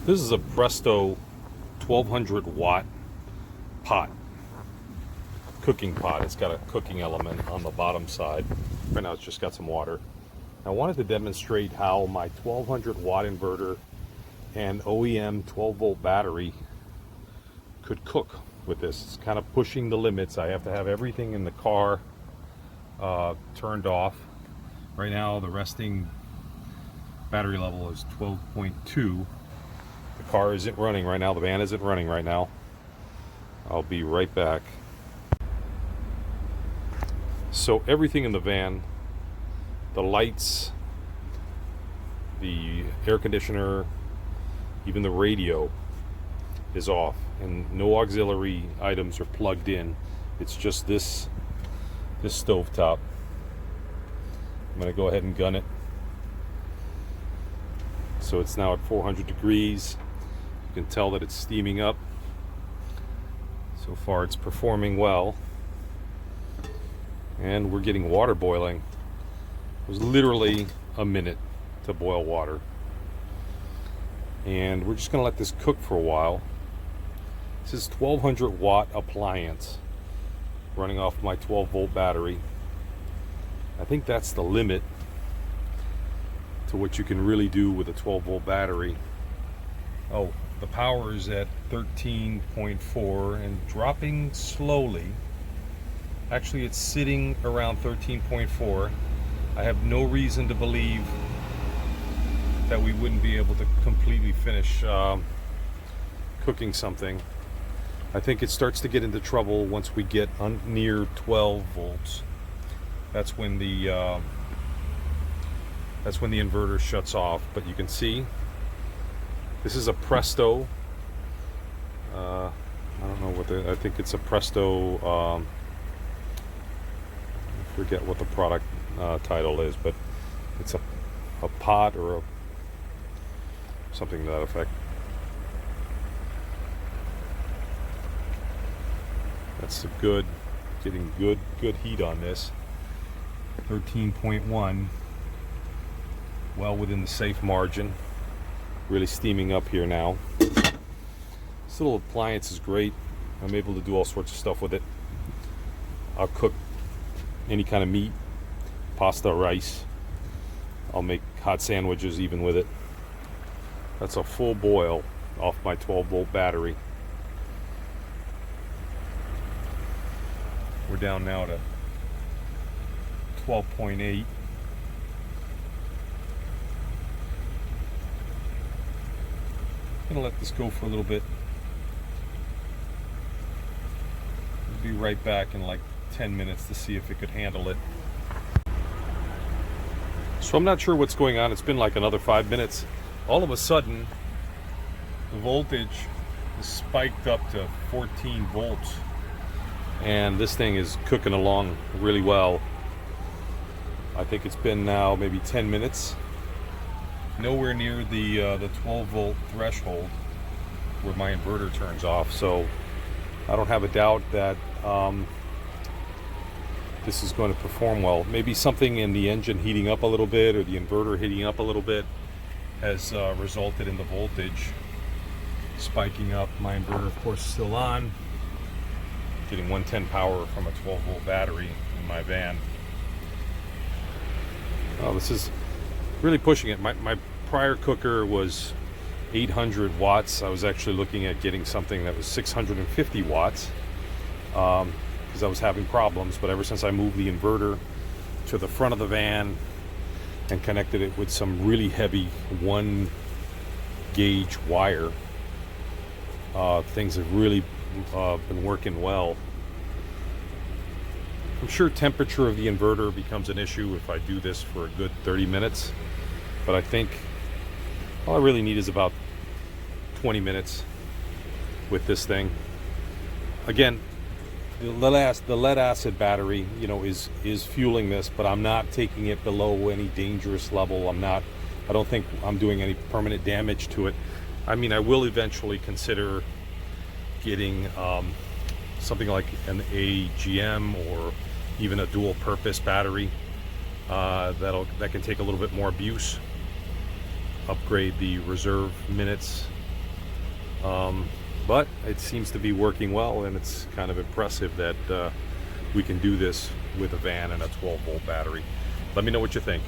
This is a Presto 1200 watt pot, cooking pot. It's got a cooking element on the bottom side. Right now it's just got some water. I wanted to demonstrate how my 1200 watt inverter and OEM 12 volt battery could cook with this. It's kind of pushing the limits. I have to have everything in the car turned off. Right now the resting battery level is 12.2. The car isn't running right now. The van isn't running right now. I'll be right back. So everything in the van, the lights, the air conditioner, even the radio is off, and no auxiliary items are plugged in. It's just this stovetop. I'm going to go ahead and gun it. So it's now at 400 degrees. You can tell that it's steaming up. So far it's performing well. And we're getting water boiling. It was literally a minute to boil water. And we're just going to let this cook for a while. This is 1200 watt appliance running off my 12 volt battery. I think that's the limit to what you can really do with a 12 volt battery. Oh, the power is at 13.4 and dropping slowly. Actually, it's sitting around 13.4. I have no reason to believe that we wouldn't be able to completely finish cooking something. I think it starts to get into trouble once we get near 12 volts. That's when the inverter shuts off. But you can see this is a Presto. I don't know what I think it's a Presto. I forget what the product title is, but it's a pot or something to that effect. That's getting good heat on this. 13.1, well within the safe margin. Really steaming up here now. This little appliance is great. I'm able to do all sorts of stuff with it. I'll cook any kind of meat, pasta, rice. I'll make hot sandwiches even with it. That's a full boil off my 12 volt battery. We're down now to 12.8. I'm gonna let this go for a little bit. I'll be right back in like 10 minutes to see if it could handle it. So I'm not sure what's going on. It's been like another 5 minutes. All of a sudden, the voltage is spiked up to 14 volts. And this thing is cooking along really well. I think it's been now maybe 10 minutes. Nowhere near the 12 volt threshold where my inverter turns off. So I don't have a doubt that this is going to perform well. Maybe something in the engine heating up a little bit, or the inverter heating up a little bit, has resulted in the voltage spiking up. My inverter, of course, is still on. Getting 110 power from a 12 volt battery in my van. Oh, this is really pushing it. My prior cooker was 800 watts. I was actually looking at getting something that was 650 watts because I was having problems. But ever since I moved the inverter to the front of the van and connected it with some really heavy 1 gauge wire, things have really been working well. I'm sure temperature of the inverter becomes an issue if I do this for a good 30 minutes, but I think all I really need is about 20 minutes with this thing. Again, the lead acid battery, you know, is fueling this, but I'm not taking it below any dangerous level. I don't think I'm doing any permanent damage to it. I mean, I will eventually consider getting something like an AGM or even a dual purpose battery that can take a little bit more abuse, upgrade the reserve minutes But it seems to be working well, and it's kind of impressive that we can do this with a van and a 12-volt battery. Let me know what you think.